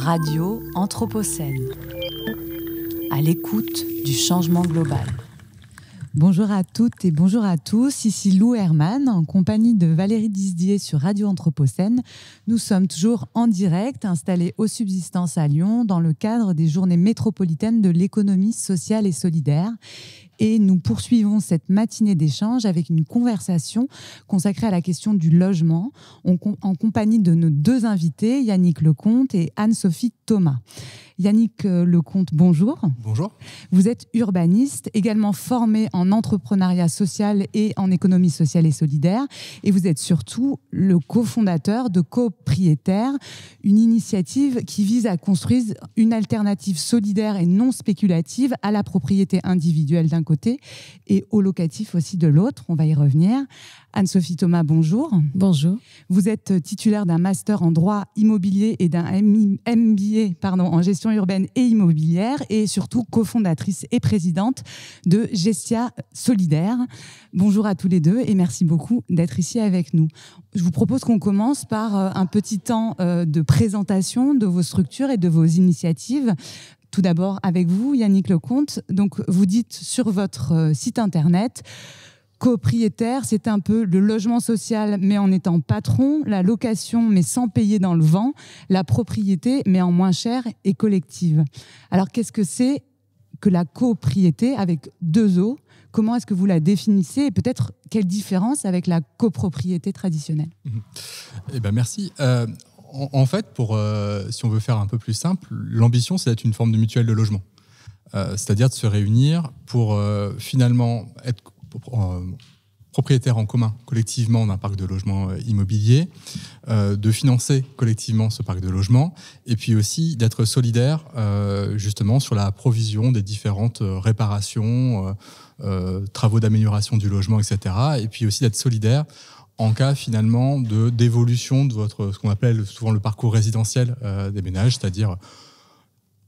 Radio Anthropocène, à l'écoute du changement global. Bonjour à toutes et bonjour à tous, ici Lou Herman, en compagnie de Valérie Disdier sur Radio Anthropocène. Nous sommes toujours en direct, installés au Subsistance à Lyon, dans le cadre des journées métropolitaines de l'économie sociale et solidaire. Et nous poursuivons cette matinée d'échange avec une conversation consacrée à la question du logement, en compagnie de nos deux invités, Yannick Lecomte et Anne-Sophie Thomas. Yannick Lecomte, bonjour. Bonjour. Vous êtes urbaniste, également formé en entrepreneuriat social et en économie sociale et solidaire. Et vous êtes surtout le cofondateur de Copropriétaire, une initiative qui vise à construire une alternative solidaire et non spéculative à la propriété individuelle d'un côté et au locatif aussi de l'autre. On va y revenir. Anne-Sophie Thomas, bonjour. Bonjour. Vous êtes titulaire d'un master en droit immobilier et d'un MBA en gestion urbaine et immobilière et surtout cofondatrice et présidente de Gestia Solidaire. Bonjour à tous les deux et merci beaucoup d'être ici avec nous. Je vous propose qu'on commence par un petit temps de présentation de vos structures et de vos initiatives. Tout d'abord avec vous, Yannick Lecomte. Donc, vous dites sur votre site internet: Copropriétaire, c'est un peu le logement social, mais en étant patron, la location, mais sans payer dans le vent, la propriété, mais en moins cher et collective. Alors, qu'est-ce que c'est que la copropriété avec deux O? Comment est-ce que vous la définissez et peut-être quelle différence avec la copropriété traditionnelle? Eh ben merci. En fait, si on veut faire un peu plus simple, l'ambition, c'est d'être une forme de mutuelle de logement. C'est-à-dire de se réunir pour finalement être propriétaires en commun collectivement d'un parc de logements immobiliers, de financer collectivement ce parc de logements et puis aussi d'être solidaires justement sur la provision des différentes réparations, travaux d'amélioration du logement, etc. Et puis aussi d'être solidaires en cas finalement d'évolution de ce qu'on appelle souvent le parcours résidentiel des ménages, c'est-à-dire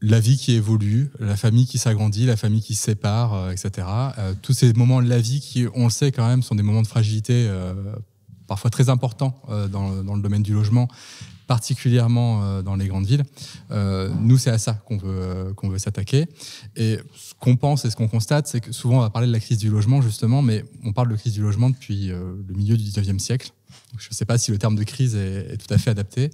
la vie qui évolue, la famille qui s'agrandit, la famille qui se sépare, etc. Tous ces moments de la vie qui, on le sait quand même, sont des moments de fragilité parfois très importants dans le domaine du logement, particulièrement dans les grandes villes. Nous, c'est à ça qu'on veut s'attaquer. Et ce qu'on pense et ce qu'on constate, c'est que souvent on va parler de la crise du logement, justement, mais on parle de crise du logement depuis le milieu du 19e siècle. Donc, je ne sais pas si le terme de crise est tout à fait adapté.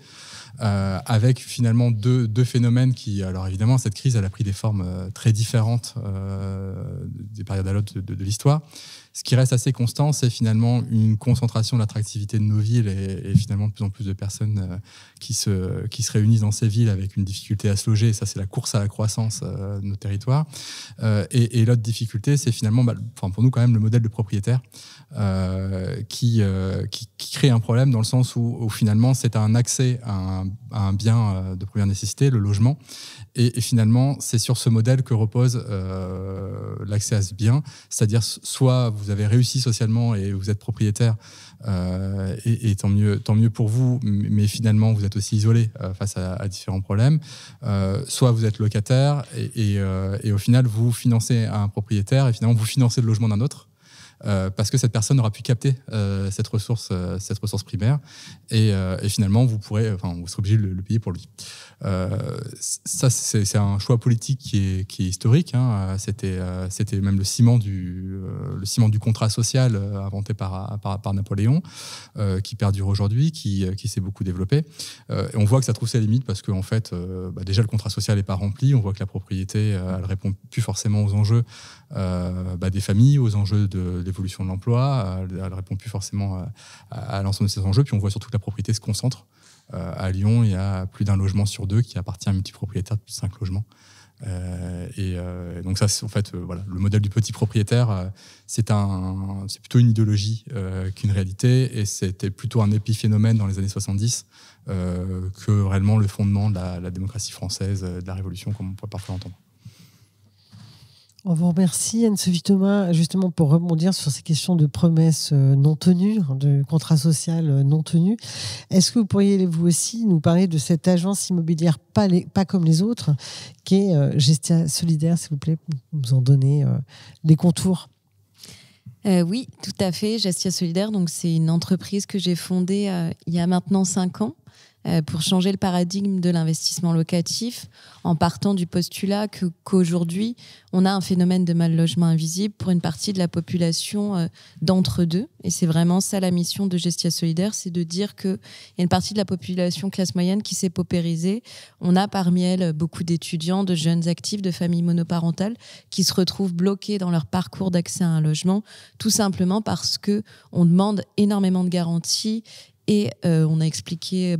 Avec finalement deux phénomènes qui, alors évidemment, cette crise, elle a pris des formes très différentes des périodes à l'autre de l'histoire. Ce qui reste assez constant, c'est finalement une concentration de l'attractivité de nos villes et finalement de plus en plus de personnes qui se réunissent dans ces villes avec une difficulté à se loger. Et ça, c'est la course à la croissance de nos territoires. Et l'autre difficulté, c'est finalement, pour nous quand même, le modèle de propriétaire qui crée un problème dans le sens où finalement, c'est un accès à un bien de première nécessité, le logement. Et finalement, c'est sur ce modèle que repose l'accès à ce bien. C'est-à-dire, soit vous avez réussi socialement et vous êtes propriétaire, et tant mieux pour vous, mais finalement, vous êtes aussi isolé face à différents problèmes. Soit vous êtes locataire et au final, vous financez un propriétaire et finalement, vous financez le logement d'un autre. Parce que cette personne n'aura pu capter cette ressource primaire et finalement vous serez obligé de le payer pour lui. Ça c'est un choix politique qui est historique. Hein. C'était même le ciment du contrat social inventé par Napoléon, qui perdure aujourd'hui, qui s'est beaucoup développé. Et on voit que ça trouve ses limites parce qu'en fait déjà le contrat social n'est pas rempli. On voit que la propriété elle répond plus forcément aux enjeux des familles, aux enjeux de l'évolution de l'emploi, elle ne répond plus forcément à l'ensemble de ces enjeux. Puis on voit surtout que la propriété se concentre. À Lyon, il y a plus d'un logement sur deux qui appartient à un multipropriétaire de plus de 5 logements. Donc ça, c'est, en fait, le modèle du petit propriétaire, c'est plutôt une idéologie qu'une réalité, et c'était plutôt un épiphénomène dans les années 70 que réellement le fondement de la démocratie française, de la Révolution, comme on pourrait parfois l'entendre. On vous remercie, Anne-Sophie Thomas, justement pour rebondir sur ces questions de promesses non tenues, de contrat social non tenus. Est-ce que vous pourriez, vous aussi, nous parler de cette agence immobilière pas comme les autres, qui est Gestia Solidaire, s'il vous plaît, nous en donner les contours? Oui, tout à fait. Gestia Solidaire, donc c'est une entreprise que j'ai fondée il y a maintenant 5 ans. pour changer le paradigme de l'investissement locatif en partant du postulat qu'aujourd'hui, on a un phénomène de mal logement invisible pour une partie de la population d'entre-deux. Et c'est vraiment ça la mission de Gestia Solidaire, c'est de dire qu'il y a une partie de la population classe moyenne qui s'est paupérisée. On a parmi elles beaucoup d'étudiants, de jeunes actifs, de familles monoparentales qui se retrouvent bloqués dans leur parcours d'accès à un logement, tout simplement parce qu'on demande énormément de garanties. Et on a expliqué,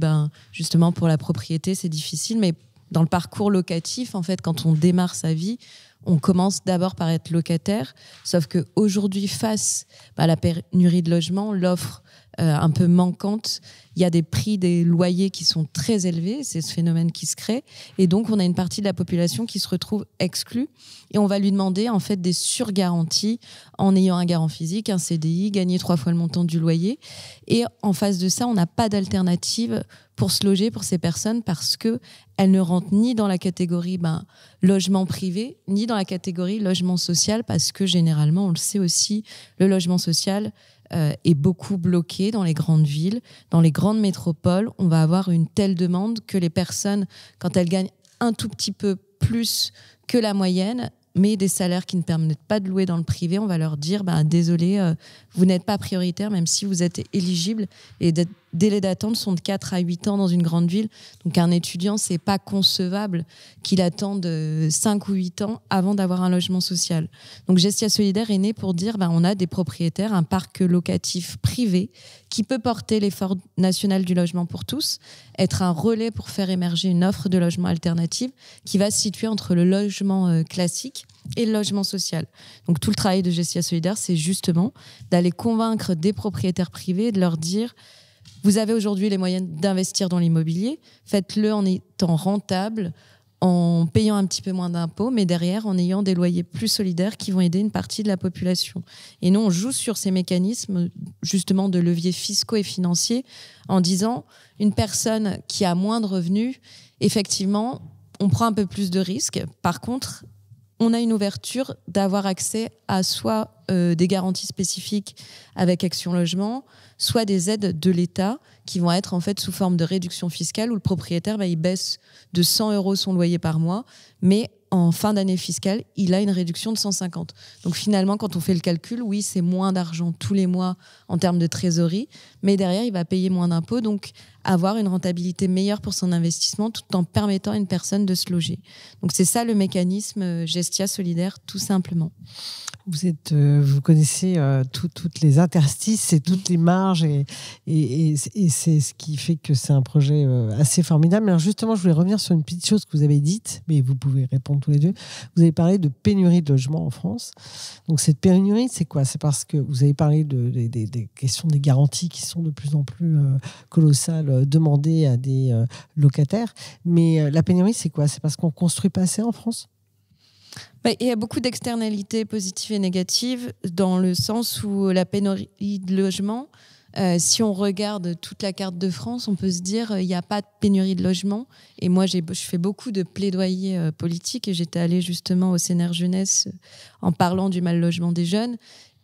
justement, pour la propriété, c'est difficile, mais dans le parcours locatif, en fait, quand on démarre sa vie, on commence d'abord par être locataire, sauf qu'aujourd'hui, face à la pénurie de logement, l'offre un peu manquante, il y a des prix des loyers qui sont très élevés, c'est ce phénomène qui se crée, et donc on a une partie de la population qui se retrouve exclue, et on va lui demander en fait des surgaranties en ayant un garant physique, un CDI, gagner 3 fois le montant du loyer, et en face de ça, on n'a pas d'alternative pour se loger pour ces personnes parce qu'elles ne rentrent ni dans la catégorie logement privé, ni dans la catégorie logement social, parce que généralement, on le sait aussi, le logement social est beaucoup bloqué dans les grandes villes, dans les grandes métropoles. On va avoir une telle demande que les personnes, quand elles gagnent un tout petit peu plus que la moyenne, mais des salaires qui ne permettent pas de louer dans le privé, on va leur dire désolé, vous n'êtes pas prioritaire même si vous êtes éligible. Et les délais d'attente sont de 4 à 8 ans dans une grande ville. Donc un étudiant, c'est pas concevable qu'il attende 5 ou 8 ans avant d'avoir un logement social. Donc Gestia Solidaire est née pour dire on a des propriétaires, un parc locatif privé qui peut porter l'effort national du logement pour tous, être un relais pour faire émerger une offre de logement alternative qui va se situer entre le logement classique et le logement social. Donc tout le travail de Gestia Solidaire, c'est justement d'aller convaincre des propriétaires privés et de leur dire vous avez aujourd'hui les moyens d'investir dans l'immobilier, faites-le en étant rentable, en payant un petit peu moins d'impôts, mais derrière en ayant des loyers plus solidaires qui vont aider une partie de la population. Et nous, on joue sur ces mécanismes justement de leviers fiscaux et financiers en disant une personne qui a moins de revenus, effectivement, on prend un peu plus de risques. Par contre, on a une ouverture d'avoir accès à soit des garanties spécifiques avec Action Logement, soit des aides de l'État qui vont être en fait sous forme de réduction fiscale où le propriétaire il baisse de 100 € son loyer par mois, mais en fin d'année fiscale, il a une réduction de 150. Donc finalement, quand on fait le calcul, oui, c'est moins d'argent tous les mois en termes de trésorerie, mais derrière, il va payer moins d'impôts, donc avoir une rentabilité meilleure pour son investissement tout en permettant à une personne de se loger. Donc c'est ça le mécanisme Gestia Solidaire, tout simplement. Vous connaissez toutes les interstices et toutes les marges et c'est ce qui fait que c'est un projet assez formidable. Alors justement, je voulais revenir sur une petite chose que vous avez dite, mais vous pouvez répondre tous les deux. Vous avez parlé de pénurie de logement en France. Donc cette pénurie, c'est quoi? C'est parce que vous avez parlé des questions des garanties qui sont de plus en plus colossales demandées à des locataires. Mais la pénurie, c'est quoi? C'est parce qu'on ne construit pas assez en France? Il y a beaucoup d'externalités positives et négatives dans le sens où la pénurie de logement, si on regarde toute la carte de France, on peut se dire il n'y a pas de pénurie de logement. Et moi, je fais beaucoup de plaidoyer politique et j'étais allée justement au CNR Jeunesse en parlant du mal logement des jeunes.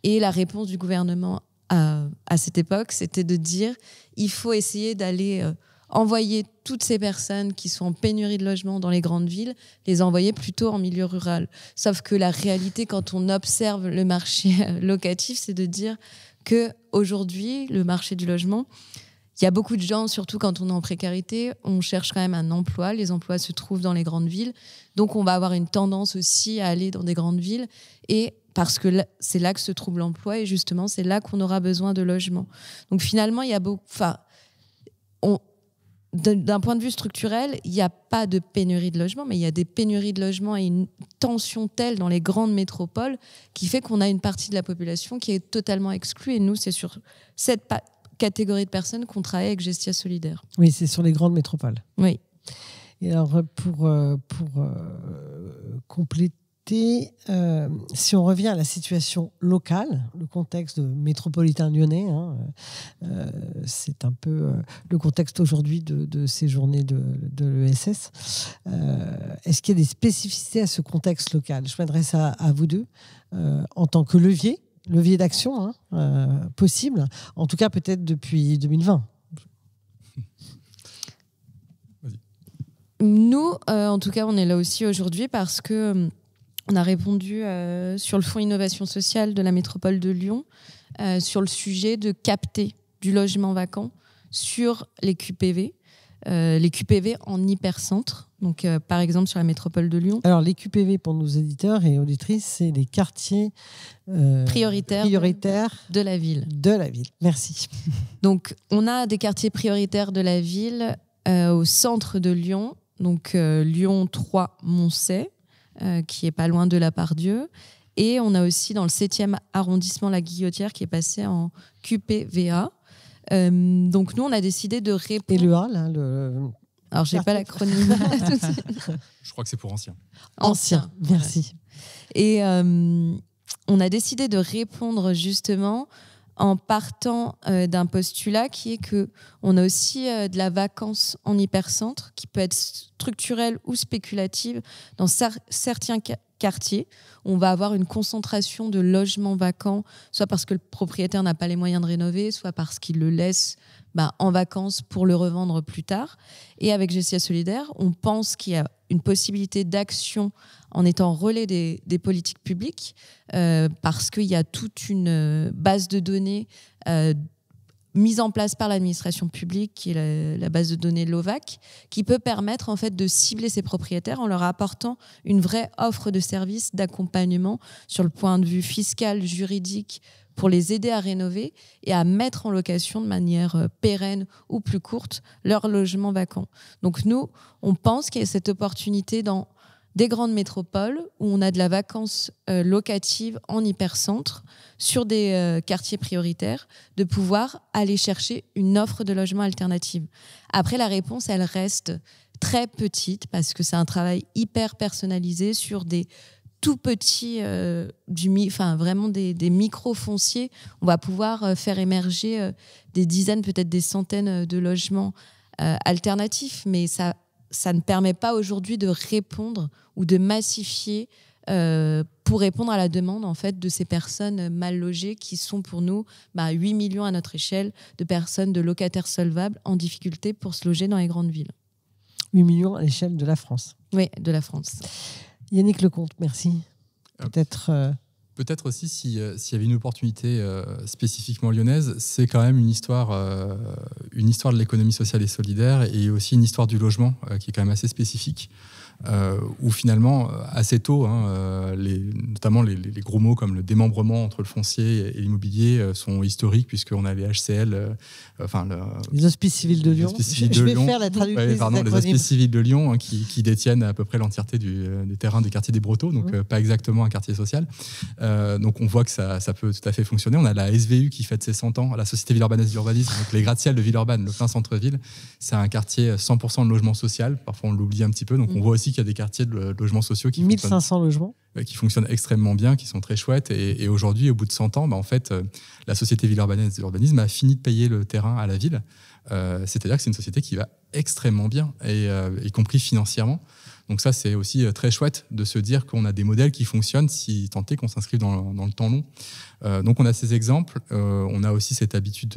Et la réponse du gouvernement à cette époque, c'était de dire il faut essayer d'aller envoyer toutes ces personnes qui sont en pénurie de logement dans les grandes villes, les envoyer plutôt en milieu rural. Sauf que la réalité, quand on observe le marché locatif, c'est de dire qu'aujourd'hui, le marché du logement, il y a beaucoup de gens, surtout quand on est en précarité, on cherche quand même un emploi. Les emplois se trouvent dans les grandes villes. Donc, on va avoir une tendance aussi à aller dans des grandes villes. Et parce que c'est là que se trouve l'emploi et justement, c'est là qu'on aura besoin de logements. Donc, finalement, il y a beaucoup... D'un point de vue structurel, il n'y a pas de pénurie de logement, mais il y a des pénuries de logement et une tension telle dans les grandes métropoles qui fait qu'on a une partie de la population qui est totalement exclue. Et nous, c'est sur cette catégorie de personnes qu'on travaille avec Gestia Solidaire. Oui, c'est sur les grandes métropoles. Oui. Et alors, pour compléter, si on revient à la situation locale, le contexte métropolitain lyonnais, c'est un peu le contexte aujourd'hui de ces journées de l'ESS. Est-ce qu'il y a des spécificités à ce contexte local? Je m'adresse à vous deux en tant que levier d'action possible, en tout cas peut-être depuis 2020. Nous, en tout cas, on est là aussi aujourd'hui parce que on a répondu sur le Fonds Innovation Sociale de la métropole de Lyon sur le sujet de capter du logement vacant sur les QPV en hypercentre. Donc, par exemple, sur la métropole de Lyon. Alors, les QPV, pour nos éditeurs et auditrices, c'est les quartiers prioritaires de la ville. De la ville. Merci. Donc, on a des quartiers prioritaires de la ville au centre de Lyon. Donc, Lyon 3, Moncey, qui est pas loin de la Pardieu. Et on a aussi dans le 7e arrondissement la Guillotière qui est passé en QPVA. Donc nous, on a décidé de répondre... Et le A, là, Alors, j'ai pas l'acronyme. Je crois que c'est pour ancien. Ancien, merci. Et on a décidé de répondre justement en partant d'un postulat qui est qu'on a aussi de la vacance en hypercentre qui peut être structurelle ou spéculative dans certains quartiers. On va avoir une concentration de logements vacants, soit parce que le propriétaire n'a pas les moyens de rénover, soit parce qu'il le laisse en vacances pour le revendre plus tard. Et avec Gestia Solidaire, on pense qu'il y a une possibilité d'action en étant relais des politiques publiques, parce qu'il y a toute une base de données mise en place par l'administration publique, qui est la base de données LOVAC, qui peut permettre en fait de cibler ces propriétaires en leur apportant une vraie offre de services, d'accompagnement sur le point de vue fiscal, juridique, pour les aider à rénover et à mettre en location de manière pérenne ou plus courte leurs logements vacants. Donc nous, on pense qu'il y a cette opportunité dans des grandes métropoles où on a de la vacance locative en hypercentre sur des quartiers prioritaires, de pouvoir aller chercher une offre de logement alternative. Après, la réponse, elle reste très petite parce que c'est un travail hyper personnalisé sur des tout petits, vraiment des micro-fonciers. On va pouvoir faire émerger des dizaines, peut-être des centaines de logements alternatifs, mais ça ne permet pas aujourd'hui de répondre ou de massifier pour répondre à la demande en fait, de ces personnes mal logées qui sont pour nous 8 millions à notre échelle de personnes, de locataires solvables en difficulté pour se loger dans les grandes villes. 8 millions à l'échelle de la France. Oui, de la France. Yannick Lecomte, merci. Peut-être aussi, s'il y avait une opportunité spécifiquement lyonnaise, c'est quand même une histoire de l'économie sociale et solidaire et aussi une histoire du logement qui est quand même assez spécifique. Où finalement, assez tôt, notamment les gros mots comme le démembrement entre le foncier et l'immobilier sont historiques, puisqu'on a les HCL, les Hospices Civils de Lyon. Je vais faire la traduction. Les Hospices Civils de Lyon qui détiennent à peu près l'entièreté des terrains des quartiers des Brotteaux, donc pas exactement un quartier social. Donc on voit que ça peut tout à fait fonctionner. On a la SVU qui fête ses 100 ans, la Société Villeurbannaise d'Urbanisme, donc les gratte-ciel de Villeurbanne, le plein centre-ville. C'est un quartier 100% de logement social. Parfois on l'oublie un petit peu, donc on voit aussi qu'il y a des quartiers de logements sociaux qui 1500 logements qui fonctionnent extrêmement bien, qui sont très chouettes. Et aujourd'hui, au bout de 100 ans, en fait, la Société Villeurbannaise d'Urbanisme a fini de payer le terrain à la ville. C'est-à-dire que c'est une société qui va extrêmement bien, y compris financièrement. Donc ça, c'est aussi très chouette de se dire qu'on a des modèles qui fonctionnent si tant est qu'on s'inscrive dans le temps long. Donc on a ces exemples, on a aussi cette habitude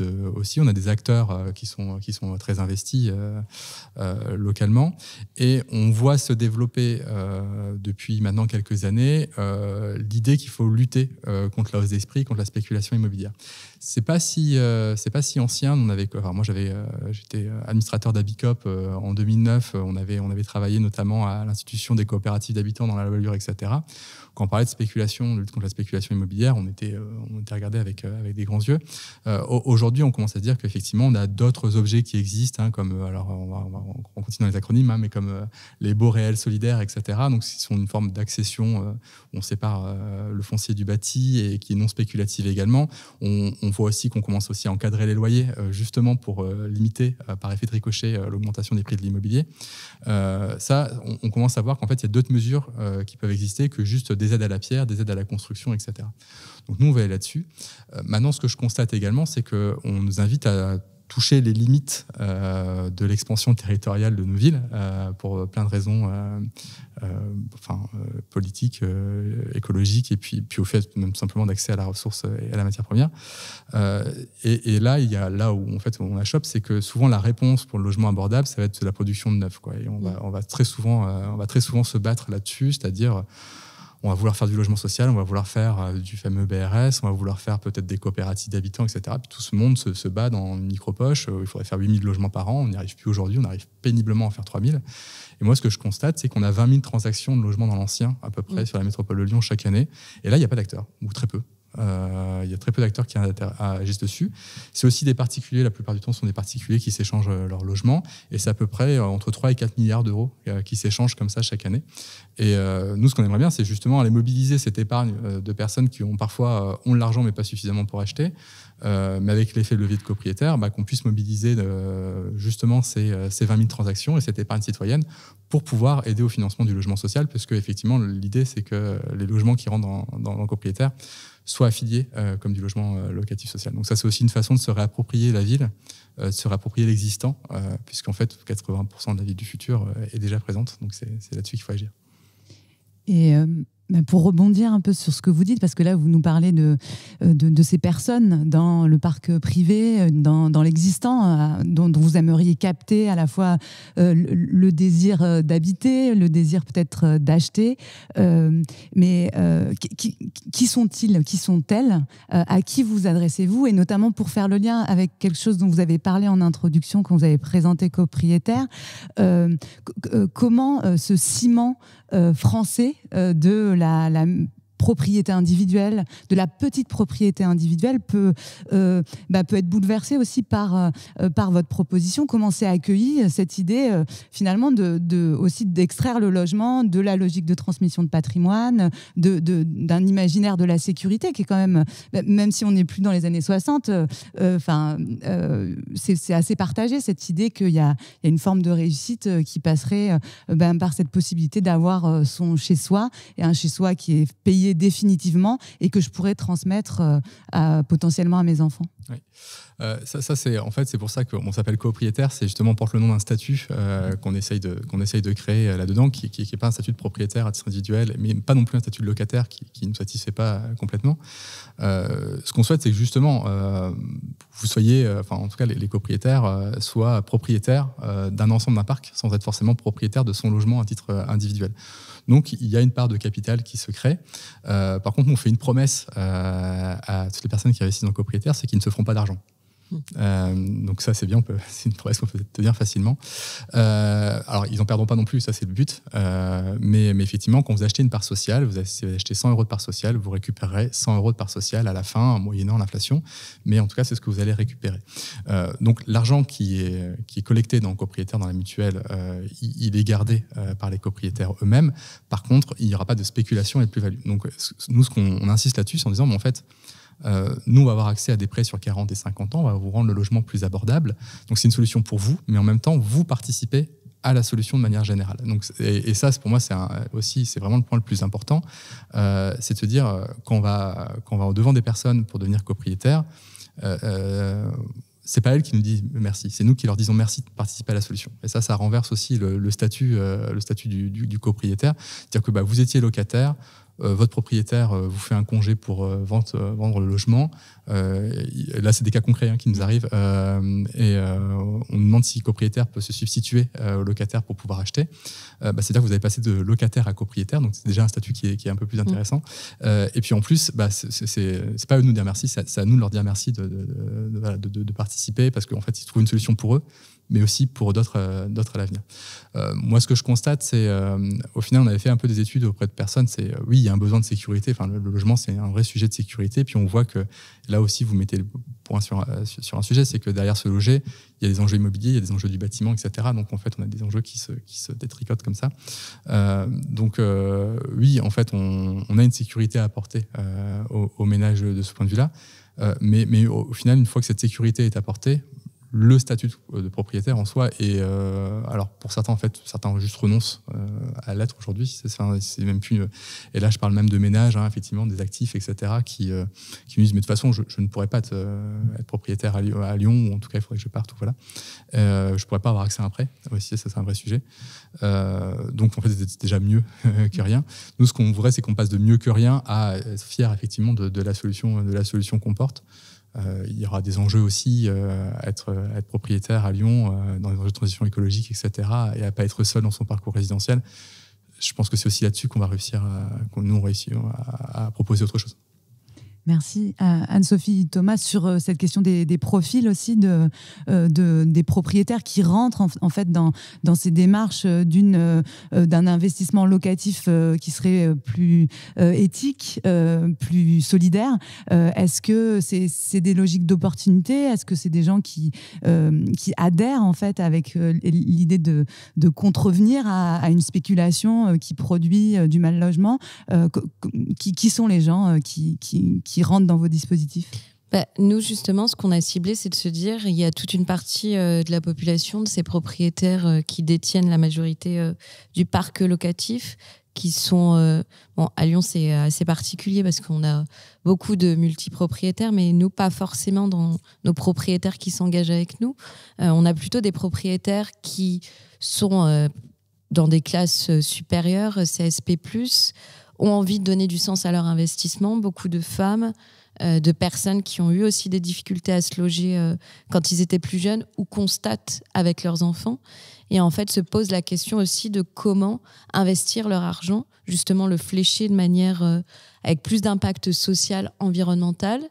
on a des acteurs qui sont très investis localement, et on voit se développer depuis maintenant quelques années l'idée qu'il faut lutter contre la hausse des prix, contre la spéculation immobilière. C'est pas si ancien. Moi j'étais administrateur d'Habicop en 2009. On avait travaillé notamment à l'institution des coopératives d'habitants dans la loi Allure, etc. Quand on parlait de spéculation, de lutte contre la spéculation immobilière, on était regardé avec des grands yeux. Aujourd'hui, on commence à dire qu'effectivement, on a d'autres objets qui existent, comme, on continue dans les acronymes, mais comme les baux réels solidaires, etc. Donc, qui sont une forme d'accession où on sépare le foncier du bâti et qui est non spéculative également. On voit aussi qu'on commence aussi à encadrer les loyers, justement pour limiter, par effet de ricochet, l'augmentation des prix de l'immobilier. On commence à voir qu'en fait, il y a d'autres mesures qui peuvent exister que juste des aides à la pierre, des aides à la construction, etc. Donc nous, on va aller là-dessus. Maintenant, ce que je constate également, c'est qu'on nous invite à touché les limites de l'expansion territoriale de nos villes pour plein de raisons politiques, écologiques, et puis au fait même simplement d'accès à la ressource et à la matière première. Et là, il y a là où en fait on achoppe, c'est que souvent la réponse pour le logement abordable, ça va être la production de neuf, quoi. Et on va très souvent se battre là-dessus, c'est-à-dire on va vouloir faire du logement social, on va vouloir faire du fameux BRS, on va vouloir faire peut-être des coopératives d'habitants, etc. Puis tout ce monde se bat dans une micro-poche. Il faudrait faire 8000 logements par an. On n'y arrive plus aujourd'hui. On arrive péniblement à faire 3000. Et moi, ce que je constate, c'est qu'on a 20 000 transactions de logements dans l'ancien, à peu près, sur la métropole de Lyon chaque année. Et là, il n'y a pas d'acteurs, ou très peu. Il y a très peu d'acteurs qui agissent dessus. C'est aussi des particuliers, la plupart du temps, ce sont des particuliers qui s'échangent leur logement. Et c'est à peu près entre 3 et 4 milliards d'euros qui s'échangent comme ça chaque année. Et nous, ce qu'on aimerait bien, c'est justement aller mobiliser cette épargne de personnes qui ont parfois ont de l'argent, mais pas suffisamment pour acheter. Mais avec l'effet levier de copropriétaire, qu'on puisse mobiliser justement ces 20 000 transactions et cette épargne citoyenne pour pouvoir aider au financement du logement social, parce que effectivement, l'idée, c'est que les logements qui rentrent dans le copropriétaire soient affiliés comme du logement locatif social. Donc ça, c'est aussi une façon de se réapproprier la ville, de se réapproprier l'existant, puisqu'en fait, 80% de la ville du futur est déjà présente. Donc c'est là-dessus qu'il faut agir. Et pour rebondir un peu sur ce que vous dites, parce que là, vous nous parlez de ces personnes dans le parc privé, dans l'existant, dont vous aimeriez capter à la fois le désir d'habiter, le désir peut-être d'acheter. Mais qui sont-ils, qui sont-elles, à qui vous adressez-vous? Et notamment pour faire le lien avec quelque chose dont vous avez parlé en introduction, quand vous avez présenté Copropriétaire, comment ce ciment français de la propriété individuelle, de la petite propriété individuelle peut être bouleversé aussi par votre proposition. Comment c'est accueilli cette idée finalement aussi d'extraire le logement de la logique de transmission de patrimoine, d'un imaginaire de la sécurité qui est quand même si on n'est plus dans les années 60, c'est assez partagé cette idée qu'il y a une forme de réussite qui passerait par cette possibilité d'avoir son chez-soi, et un chez-soi qui est payé définitivement et que je pourrais transmettre potentiellement à mes enfants. Oui. Ça c'est pour ça qu'on s'appelle copropriétaire. C'est justement, on porte le nom d'un statut qu'on essaye de créer là-dedans, qui n'est pas un statut de propriétaire à titre individuel, mais pas non plus un statut de locataire qui ne satisfait pas complètement. Ce qu'on souhaite, c'est que justement vous soyez, en tout cas les copropriétaires soient propriétaires d'un ensemble d'un parc, sans être forcément propriétaire de son logement à titre individuel. Donc, il y a une part de capital qui se crée. Par contre, nous, on fait une promesse à toutes les personnes qui investissent dans le copropriétaire, c'est qu'ils ne se feront pas d'argent. Donc ça, c'est bien, c'est une promesse qu'on peut tenir facilement. Alors, ils n'en perdront pas non plus, ça c'est le but. Mais effectivement, quand vous achetez une part sociale, vous achetez 100 € de part sociale, vous récupérerez 100 € de part sociale à la fin, moyennant l'inflation. Mais en tout cas, c'est ce que vous allez récupérer. Donc, l'argent qui est collecté dans le copropriétaire, dans la mutuelle, il est gardé par les copropriétaires eux-mêmes. Par contre, il n'y aura pas de spéculation et de plus-value. Donc, nous, on insiste là-dessus en disant, mais en fait, nous, on va avoir accès à des prêts sur 40 et 50 ans, on va vous rendre le logement plus abordable. Donc, c'est une solution pour vous, mais en même temps, vous participez à la solution de manière générale. Donc, et ça, pour moi, c'est vraiment le point le plus important. C'est de se dire, quand on va au-devant des personnes pour devenir copropriétaire, c'est pas elles qui nous disent merci, c'est nous qui leur disons merci de participer à la solution. Et ça renverse aussi le statut du copropriétaire. C'est-à-dire que vous étiez locataire, votre propriétaire vous fait un congé pour vendre le logement. Là, c'est des cas concrets qui nous arrivent. On demande si le copropriétaire peut se substituer au locataire pour pouvoir acheter. C'est-à-dire que vous avez passé de locataire à copropriétaire, donc c'est déjà un statut qui est un peu plus intéressant. Et puis en plus, c'est pas eux de nous dire merci, c'est à nous de leur dire merci de participer, parce qu'en fait, ils trouvent une solution pour eux, mais aussi pour d'autres à l'avenir. Moi, ce que je constate, c'est au final, on avait fait un peu des études auprès de personnes. C'est oui, il y a un besoin de sécurité. Enfin, le logement, c'est un vrai sujet de sécurité. Puis on voit que là aussi, vous mettez le point sur un sujet, c'est que derrière ce loger, il y a des enjeux immobiliers, il y a des enjeux du bâtiment, etc. Donc en fait, on a des enjeux qui se détricotent comme ça. Oui, en fait, on a une sécurité à apporter aux ménages de ce point de vue-là. Mais au final, une fois que cette sécurité est apportée, le statut de propriétaire en soi. Et alors pour certains, en fait, certains juste renoncent à l'être aujourd'hui. C'est même plus. Et là, je parle même de ménages, effectivement, des actifs, etc., qui me disent mais de toute façon, je ne pourrais pas être propriétaire à Lyon, ou en tout cas, il faudrait que je parte. Voilà. Je pourrais pas avoir accès à un prêt. Aussi, ça c'est un vrai sujet. Donc en fait, c'est déjà mieux que rien. Nous, ce qu'on voudrait, c'est qu'on passe de mieux que rien à être fier effectivement de la solution qu'on porte. Il y aura des enjeux aussi à être propriétaire à Lyon dans les enjeux de transition écologique, etc. et à pas être seul dans son parcours résidentiel. Je pense que c'est aussi là-dessus qu'on réussit à proposer autre chose. Merci Anne-Sophie Thomas sur cette question des profils aussi des propriétaires qui rentrent en fait dans ces démarches d'un investissement locatif qui serait plus éthique, plus solidaire. Est-ce que c'est des logiques d'opportunité? Est-ce que c'est des gens qui adhèrent en fait avec l'idée de contrevenir à une spéculation qui produit du mal logement? Qui sont les gens qui rentrent dans vos dispositifs? Nous, justement, ce qu'on a ciblé, c'est de se dire il y a toute une partie de la population, de ces propriétaires qui détiennent la majorité du parc locatif, qui sont... à Lyon, c'est assez particulier parce qu'on a beaucoup de multipropriétaires, mais nous, pas forcément dans nos propriétaires qui s'engagent avec nous. On a plutôt des propriétaires qui sont dans des classes supérieures, CSP+, ont envie de donner du sens à leur investissement. Beaucoup de femmes, de personnes qui ont eu aussi des difficultés à se loger quand ils étaient plus jeunes ou constatent avec leurs enfants. Et en fait, se posent la question aussi de comment investir leur argent, justement le flécher de manière avec plus d'impact social, environnemental,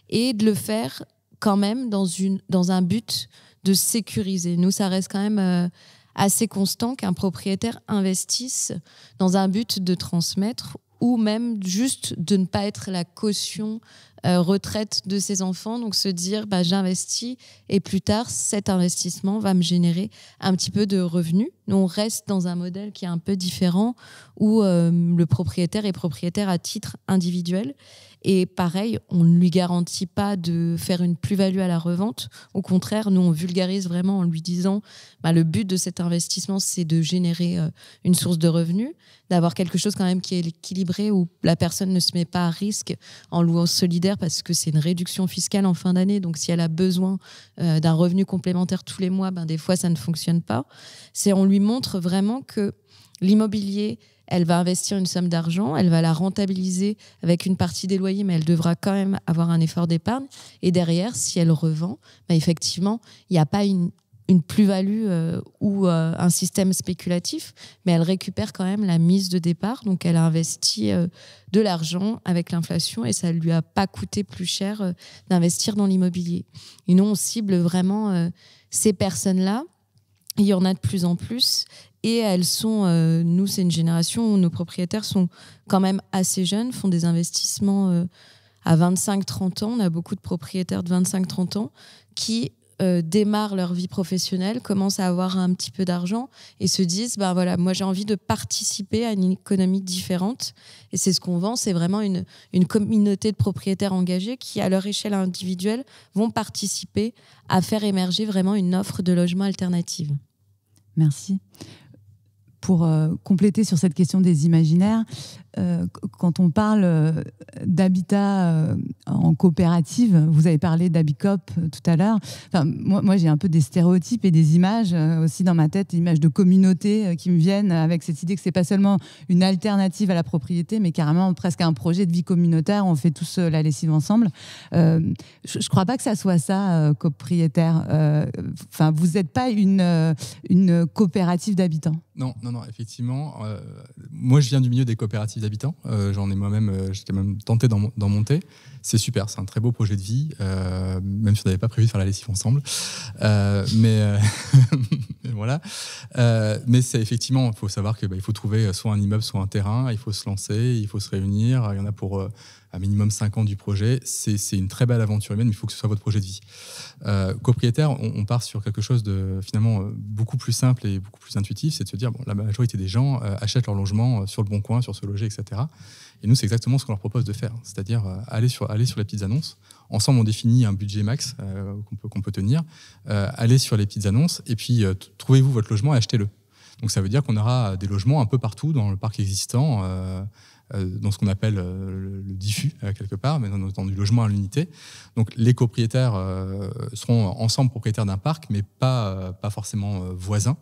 et de le faire quand même dans un but de sécuriser. Nous, ça reste quand même... assez constant qu'un propriétaire investisse dans un but de transmettre ou même juste de ne pas être la caution retraite de ses enfants. Donc se dire, j'investis et plus tard, cet investissement va me générer un petit peu de revenus. Nous, on reste dans un modèle qui est un peu différent où le propriétaire est propriétaire à titre individuel. Et pareil, on ne lui garantit pas de faire une plus-value à la revente. Au contraire, nous, on vulgarise vraiment en lui disant le but de cet investissement, c'est de générer une source de revenus, d'avoir quelque chose quand même qui est équilibré, où la personne ne se met pas à risque en louant solidaire parce que c'est une réduction fiscale en fin d'année. Donc, si elle a besoin d'un revenu complémentaire tous les mois, des fois, ça ne fonctionne pas. On lui montre vraiment que l'immobilier... Elle va investir une somme d'argent, elle va la rentabiliser avec une partie des loyers, mais elle devra quand même avoir un effort d'épargne. Et derrière, si elle revend, effectivement, il n'y a pas une plus-value ou un système spéculatif, mais elle récupère quand même la mise de départ. Donc, elle a investi de l'argent avec l'inflation et ça ne lui a pas coûté plus cher d'investir dans l'immobilier. Et nous, on cible vraiment ces personnes-là. Il y en a de plus en plus. Et elles sont, nous, c'est une génération où nos propriétaires sont quand même assez jeunes, font des investissements à 25-30 ans. On a beaucoup de propriétaires de 25-30 ans qui démarrent leur vie professionnelle, commencent à avoir un petit peu d'argent et se disent, moi j'ai envie de participer à une économie différente. Et c'est ce qu'on vend, c'est vraiment une communauté de propriétaires engagés qui, à leur échelle individuelle, vont participer à faire émerger vraiment une offre de logement alternative. Merci. Pour compléter sur cette question des imaginaires, quand on parle d'habitat en coopérative, vous avez parlé d'Habicop tout à l'heure. Moi, j'ai un peu des stéréotypes et des images aussi dans ma tête, des images de communauté qui me viennent avec cette idée que c'est pas seulement une alternative à la propriété, mais carrément presque un projet de vie communautaire où on fait tous la lessive ensemble. Je crois pas que ça soit ça, copropriétaire. Vous n'êtes pas une coopérative d'habitants. Non, effectivement. Moi, je viens du milieu des coopératives d'habitants. J'en ai moi-même, j'étais même tenté d'en monter. C'est super, c'est un très beau projet de vie, même si on n'avait pas prévu de faire la lessive ensemble. Mais voilà. Mais c'est effectivement, il faut savoir qu'il faut trouver soit un immeuble, soit un terrain. Il faut se lancer, il faut se réunir. Il y en a pour à minimum 5 ans du projet. C'est une très belle aventure humaine, mais il faut que ce soit votre projet de vie. Copropriétaire, on part sur quelque chose de finalement beaucoup plus simple et beaucoup plus intuitif, c'est de se dire, la majorité des gens achètent leur logement sur le Bon Coin, sur Se Loger, etc. Et nous, c'est exactement ce qu'on leur propose de faire, c'est-à-dire aller sur les petites annonces. Ensemble, on définit un budget max qu'on peut tenir. Allez sur les petites annonces et puis trouvez-vous votre logement et achetez-le. Donc ça veut dire qu'on aura des logements un peu partout dans le parc existant, dans ce qu'on appelle le diffus quelque part, mais dans du logement à l'unité. Donc les copropriétaires seront ensemble propriétaires d'un parc, mais pas forcément voisins.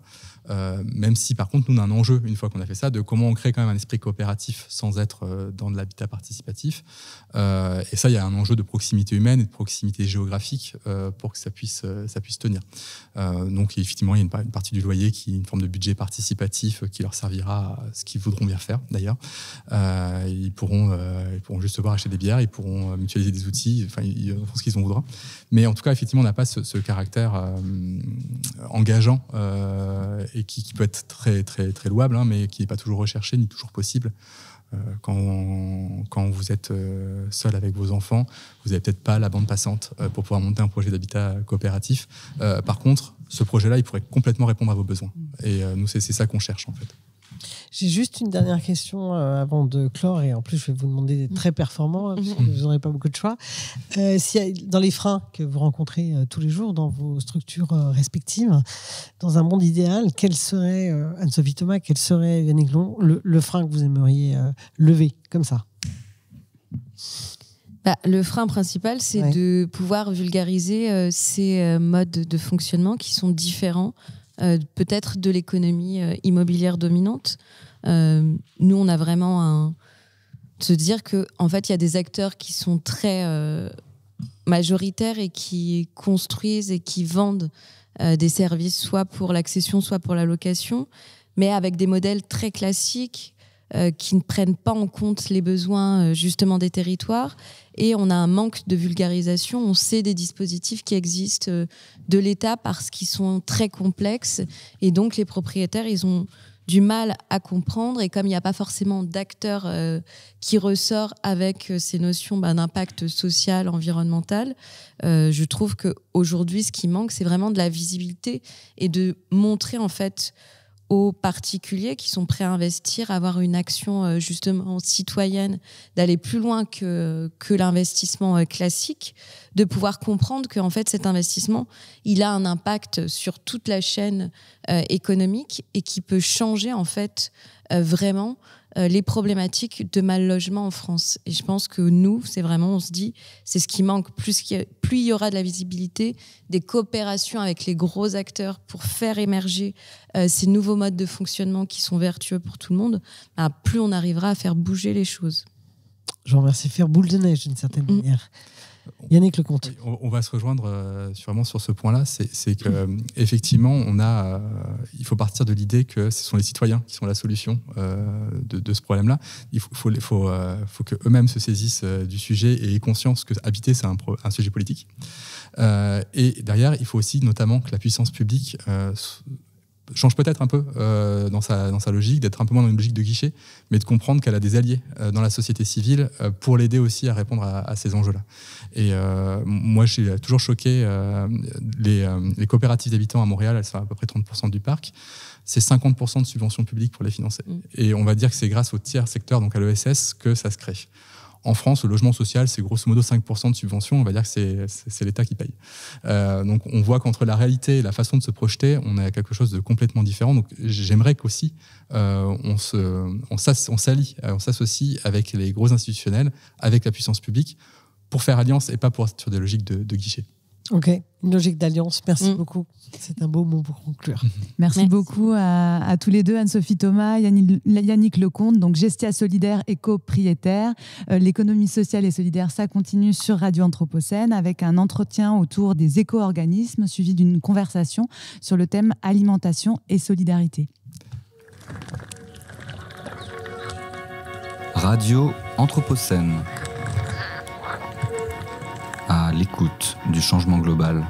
Même si par contre nous on a un enjeu une fois qu'on a fait ça de comment on crée quand même un esprit coopératif sans être dans de l'habitat participatif, et ça il y a un enjeu de proximité humaine et de proximité géographique pour que ça puisse tenir. Donc effectivement il y a une partie du loyer qui est une forme de budget participatif qui leur servira à ce qu'ils voudront bien faire d'ailleurs. Ils pourront juste acheter des bières, ils pourront mutualiser des outils, enfin ils font ce qu'ils en voudront, mais en tout cas effectivement on n'a pas ce caractère engageant et qui peut être très, très, très louable, mais qui n'est pas toujours recherché ni toujours possible. Quand vous êtes seul avec vos enfants, vous n'avez peut-être pas la bande passante pour pouvoir monter un projet d'habitat coopératif. Par contre, ce projet-là, il pourrait complètement répondre à vos besoins. Et nous, c'est ça qu'on cherche, en fait. J'ai juste une dernière question avant de clore, et en plus je vais vous demander d'être très performant parce que vous n'aurez pas beaucoup de choix. Dans les freins que vous rencontrez tous les jours dans vos structures respectives, dans un monde idéal, quel serait, Anne-Sophie Thomas, quel serait, Yannick Lecomte, le frein que vous aimeriez lever comme ça? Le frein principal, c'est de pouvoir vulgariser ces modes de fonctionnement qui sont différents peut-être de l'économie immobilière dominante. Nous, on a vraiment se dire qu'en fait, il y a des acteurs qui sont très majoritaires et qui construisent et qui vendent des services soit pour l'accession, soit pour la location, mais avec des modèles très classiques qui ne prennent pas en compte les besoins justement des territoires. Et on a un manque de vulgarisation. On sait des dispositifs qui existent de l'État parce qu'ils sont très complexes. Et donc, les propriétaires, ils ont du mal à comprendre. Et comme il n'y a pas forcément d'acteurs qui ressort avec ces notions d'impact social, environnemental, je trouve qu'aujourd'hui, ce qui manque, c'est vraiment de la visibilité et de montrer en fait aux particuliers qui sont prêts à investir, à avoir une action justement citoyenne, d'aller plus loin que l'investissement classique, de pouvoir comprendre qu'en fait cet investissement, il a un impact sur toute la chaîne économique et qui peut changer en fait vraiment les problématiques de mal logement en France. Et je pense que nous, c'est vraiment, on se dit, c'est ce qui manque. Plus il y aura de la visibilité, des coopérations avec les gros acteurs pour faire émerger ces nouveaux modes de fonctionnement qui sont vertueux pour tout le monde, plus on arrivera à faire bouger les choses. Je vous remercie. Faire boule de neige d'une certaine manière. Yannick Lecomte. On va se rejoindre vraiment sur ce point-là. C'est qu'effectivement, il faut partir de l'idée que ce sont les citoyens qui sont la solution de ce problème-là. Il faut qu'eux-mêmes se saisissent du sujet et aient conscience que habiter, c'est un sujet politique. Et derrière, il faut aussi notamment que la puissance publique change peut-être un peu dans sa logique, d'être un peu moins dans une logique de guichet, mais de comprendre qu'elle a des alliés dans la société civile pour l'aider aussi à répondre à ces enjeux-là. Et moi, j'ai toujours choqué les coopératives d'habitants à Montréal, elles sont à peu près 30% du parc. C'est 50% de subventions publiques pour les financer. Et on va dire que c'est grâce au tiers secteur, donc à l'ESS, que ça se crée. En France, le logement social, c'est grosso modo 5% de subventions. On va dire que c'est l'État qui paye. Donc, on voit qu'entre la réalité et la façon de se projeter, on a quelque chose de complètement différent. Donc, j'aimerais qu'aussi, on s'allie, on s'associe avec les gros institutionnels, avec la puissance publique, pour faire alliance et pas pour être sur des logiques de guichet. Ok, une logique d'alliance. Merci beaucoup. C'est un beau mot pour conclure. Merci beaucoup à tous les deux, Anne-Sophie Thomas, Yannick Lecomte, donc Gestia Solidaire et copropriétaire. L'économie sociale et solidaire, ça continue sur Radio Anthropocène avec un entretien autour des éco-organismes suivi d'une conversation sur le thème alimentation et solidarité. Radio Anthropocène. À l'écoute du changement global.